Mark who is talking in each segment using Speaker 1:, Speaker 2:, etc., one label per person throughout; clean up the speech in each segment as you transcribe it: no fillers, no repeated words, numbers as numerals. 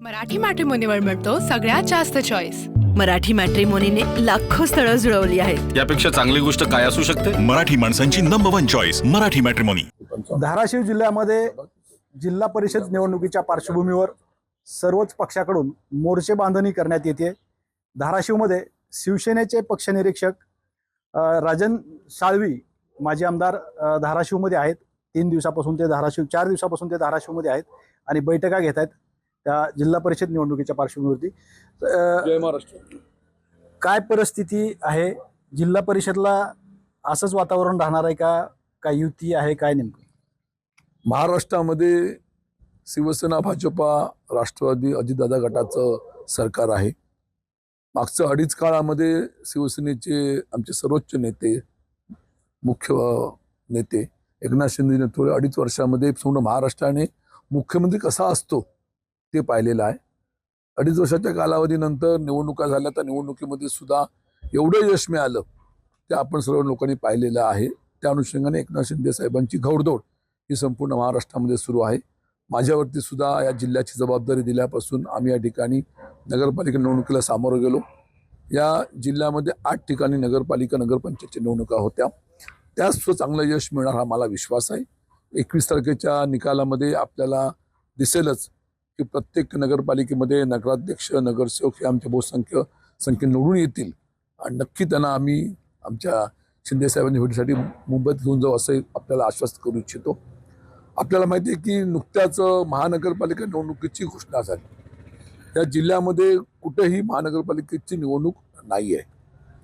Speaker 1: मराठी मॅट्रिमोनीवर मिळतो सगळ्यात जास्त चॉईस।
Speaker 2: मराठी मॅट्रिमोनीने लाखो स्थळं जुळवली आहेत।
Speaker 3: यापेक्षा चांगली गोष्ट काय असू शकते?
Speaker 4: मराठी माणसांची number 1 choice Marathi matrimony.
Speaker 5: Dharashiv जिल्ह्यामध्ये जिल्हा परिषद निवडणुकीच्या पार्श्वभूमीवर सर्वच पक्षाकडून मोर्चे बांधणी करण्यात येते। धाराशिवमध्ये शिवसेनेचे पक्षनिरीक्षक राजन साळवी माजी आमदार धाराशिवमध्ये आहेत। 3 दिवसापासून ते 4 दिवसापासून ते धाराशिवमध्ये आहेत आणि बैठका घेत आहेत त्या जिल्हा परिषद निवडणुकीच्या पार्श्वभूमीवरती।
Speaker 6: जय महाराष्ट्र।
Speaker 5: काय परिस्थिती आहे जिल्हा परिषदला? असंच वातावरण राहणार आहे का? काय युती आहे काय नेमकं?
Speaker 6: महाराष्ट्रामध्ये शिवसेना भाजपा राष्ट्रवादी अजितदादा गटाचं सरकार आहे। मागच्या 2.5 काळामध्ये शिवसेनेचे आमचे सर्वोच्च नेते मुख्य नेते एकनाथ शिंदे नेतृत्व 2.5 वर्षामध्ये पूर्ण महाराष्ट्राने मुख्यमंत्री कसा असतो ते पाहिलेलं आहे। 2.5 वर्षाच्या कालावधीनंतर निवडणुका झाल्या तर निवडणुकीमध्ये सुद्धा एवढं यश मिळालं ते आपण सर्व लोकांनी पाहिलेलं आहे। त्या अनुषंगाने एकनाथ शिंदे साहेबांची घौडदौड ही संपूर्ण महाराष्ट्रामध्ये सुरू आहे। माझ्यावरती सुद्धा या जिल्ह्याची जबाबदारी दिल्यापासून आम्ही या ठिकाणी नगरपालिका निवडणुकीला सामोरं गेलो। या जिल्ह्यामध्ये 8 ठिकाणी नगरपालिका नगरपंचायतच्या निवडणुका होत्या। त्यास चांगलं यश मिळणार हा मला विश्वास आहे। 21 तारखेच्या निकालामध्ये आपल्याला दिसेलच की प्रत्येक नगरपालिकेमध्ये नगराध्यक्ष नगरसेवक हे आमच्या बहुसंख्य निवडून येतील आणि नक्की त्यांना आम्ही आमच्या शिंदे साहेबांच्या भेटीसाठी मुंबईत घेऊन जाऊ असं आपल्याला आश्वस्त करू इच्छितो। आपल्याला माहिती आहे की नुकत्याच महानगरपालिका निवडणुकीची घोषणा झाली। या जिल्ह्यामध्ये कुठेही महानगरपालिकेची निवडणूक नाही आहे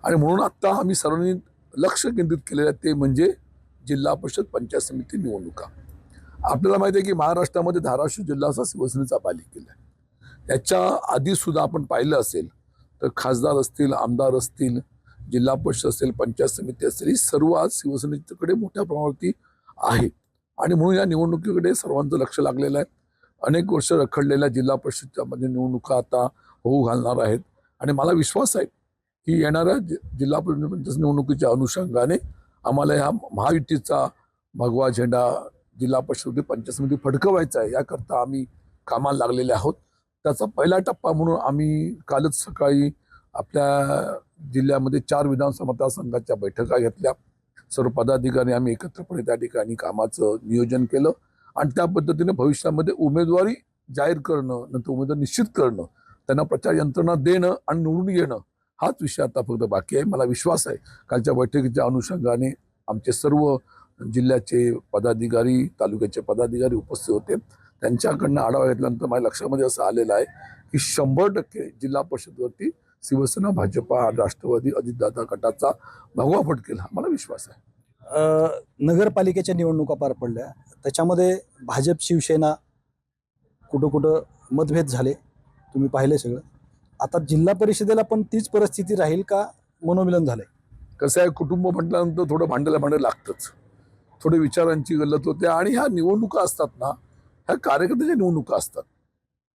Speaker 6: आणि म्हणून आता आम्ही सर्वांनी लक्ष केंद्रित केलेलं आहे ते म्हणजे जिल्हा परिषद पंचायत समिती निवडणुका। आपल्याला माहिती आहे की महाराष्ट्रामध्ये धाराशिव जिल्हा असा शिवसेनेचा पालिकेला आहे। याच्या आधी सुद्धा आपण पाहिलं असेल तर खासदार असतील आमदार असतील जिल्हा परिषद असेल पंचायत समिती असेल ही सर्व आज शिवसेनेकडे मोठ्या प्रमाणावरती आहे आणि म्हणून या निवडणुकीकडे सर्वांचं लक्ष लागलेलं आहे। अनेक वर्ष रखडलेल्या जिल्हा परिषदच्या मध्ये निवडणुका आता होऊ घालणार आहेत आणि मला विश्वास आहे की येणाऱ्या जिल्हा परिषद निवडणुकीच्या अनुषंगाने आम्हाला ह्या महायुतीचा भगवा झेंडा जिल्हा परिषद पंचायत समिती फडकवायचा आहे। याकरता आम्ही कामाला लागलेले आहोत। त्याचा पहिला टप्पा म्हणून आम्ही कालच सकाळी आपल्या जिल्ह्यामध्ये 4 विधानसभा मतदारसंघाच्या बैठका घेतल्या। सर्व पदाधिकारी आम्ही एकत्रपणे त्या ठिकाणी कामाचं नियोजन केलं आणि त्या पद्धतीने भविष्यामध्ये उमेदवारी जाहीर करणं नंतर उमेदवार निश्चित करणं त्यांना प्रचार यंत्रणा देणं आणि निवडून येणं हाच विषय आता फक्त बाकी आहे। मला विश्वास आहे कालच्या बैठकीच्या अनुषंगाने आमचे सर्व जिल्ह्याचे पदाधिकारी तालुक्याचे पदाधिकारी उपस्थित होते। त्यांच्याकडनं आढावा घेतल्यानंतर माझ्या लक्षामध्ये असं आलेलं आहे की 100% जिल्हा परिषदवरती शिवसेना भाजपा राष्ट्रवादी अजितदादा गटाचा भगवा फडकेल हा मला विश्वास आहे।
Speaker 5: नगरपालिकेच्या निवडणुका पार पडल्या त्याच्यामध्ये भाजप शिवसेना कुठं मतभेद झाले तुम्ही पाहिले सगळं। आता जिल्हा परिषदेला पण तीच परिस्थिती राहील का मनोमिलन झालंय?
Speaker 6: कसं आहे कुटुंब म्हटल्यानंतर थोडं भांडायला लागतंच, थोडे विचारांची गल्लत होते आणि ह्या निवडणुका असतात ना ह्या कार्यकर्त्याच्या निवडणुका असतात।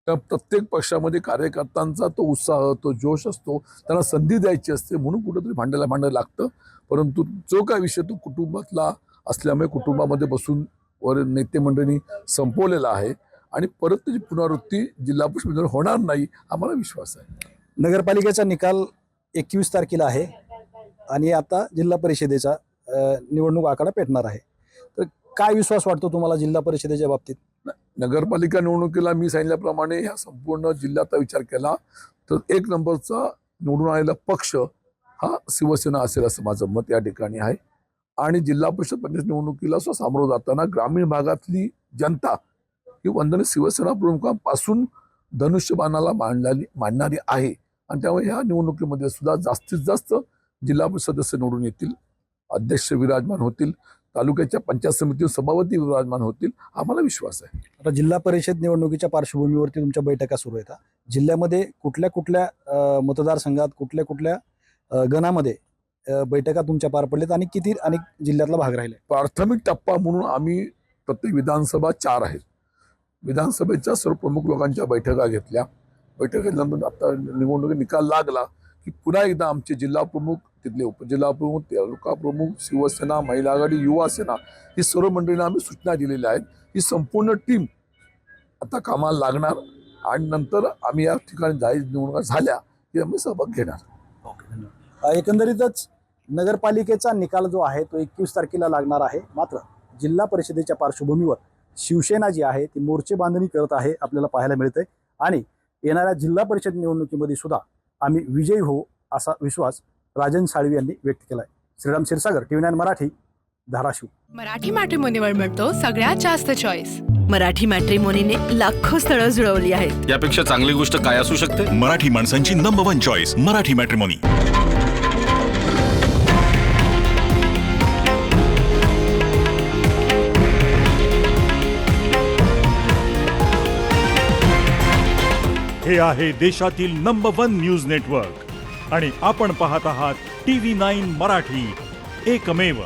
Speaker 6: त्या प्रत्येक पक्षामध्ये कार्यकर्त्यांचा तो उत्साह तो जोश असतो त्यांना संधी द्यायची असते म्हणून कुठेतरी भांडायला लागतं। परंतु जो काय विषय तो कुटुंबातला असल्यामुळे कुटुंबामध्ये बसून वर नेते मंडळींनी संपवलेला आहे आणि परत त्याची पुनरावृत्ती जिल्हा परिषदेवर होणार नाही आम्हाला विश्वास आहे।
Speaker 5: नगरपालिकेचा निकाल 21 तारखेला आहे आणि आता जिल्हा परिषदेचा निवडणूक आकडा पेटणार आहे। तर काय विश्वास वाटतो तुम्हाला जिल्हा परिषदेच्या बाबतीत?
Speaker 6: नगरपालिका निवडणुकीला मी सांगितल्याप्रमाणे ह्या संपूर्ण जिल्ह्याचा विचार केला तर 1 नंबरचा निवडून आलेला पक्ष हा शिवसेना असेल असं माझं मत या ठिकाणी आहे। आणि जिल्हा परिषद पंचायत निवडणुकीला सामोरं जाताना ग्रामीण भागातली जनता ही वंदनीय शिवसेना प्रमुखांपासून धनुष्यबाणाला मांडणारी आहे आणि त्यामुळे ह्या निवडणुकीमध्ये सुद्धा जास्तीत जास्त जिल्हा परिषद सदस्य निवडून येतील, अध्यक्ष विराजमान होतील, तालुक्याच्या पंचायत समिती सभापती विराजमान होतील आम्हाला विश्वास आहे।
Speaker 5: आता जिल्हा परिषद निवडणुकीच्या पार्श्वभूमीवरती तुमच्या बैठका सुरू आहेत। जिल्ह्यामध्ये कुठल्या मतदारसंघात कुठल्या गणामध्ये बैठका तुमच्या पार पडल्यात आणि किती अनेक जिल्ह्यातला भाग राहिला?
Speaker 6: प्राथमिक टप्पा म्हणून आम्ही प्रत्येक विधानसभा 4 आहेत विधानसभेच्या सर्व प्रमुख लोकांच्या बैठका घेतल्या। बैठक घेतल्यानंतर आता निवडणुकीत निकाल लागला की पुन्हा एकदा आमचे जिल्हा प्रमुख तिथले उपजिल्हा प्रमुख तालुका प्रमुख शिवसेना महिला आघाडी युवा सेना ही सर्व मंडळींना आम्ही सूचना दिलेल्या आहेत। ही संपूर्ण टीम आता कामाला लागणार आणि नंतर आम्ही या ठिकाणी जाहीर निवडणुका झाल्या की आम्ही सहभाग घेणार.
Speaker 5: एकंदरीतच नगरपालिकेचा निकाल जो आहे तो 21 तारखेला लागणार आहे. मात्र जिल्हा परिषदेच्या पार्श्वभूमीवर शिवसेना जी आहे ती मोर्चे बांधणी करत आहे आपल्याला पाहायला मिळतंय. आणि येणाऱ्या जिल्हा परिषद निवडणुकीमध्ये सुद्धा आम्ही विजयी होऊ असा विश्वास राजन साळवी यांनी व्यक्त केलाय. श्रीराम क्षीरसागर, TV9 मराठी, धाराशिव.
Speaker 1: मराठी मॅट्रिमोनीवर मिळतो सगळ्यात जास्त चॉईस.
Speaker 2: मराठी मॅट्रिमोनीने लाखो स्थळं जुळवली आहेत.
Speaker 3: यापेक्षा चांगली गोष्ट काय असू शकते?
Speaker 4: मराठी माणसांची नंबर 1 चॉईस मराठी मॅट्रिमोनी.
Speaker 7: हे आहे देशातील नंबर 1 न्यूज नेटवर्क आणि आपण पाहत आहात TV9 मराठी, एकमेव.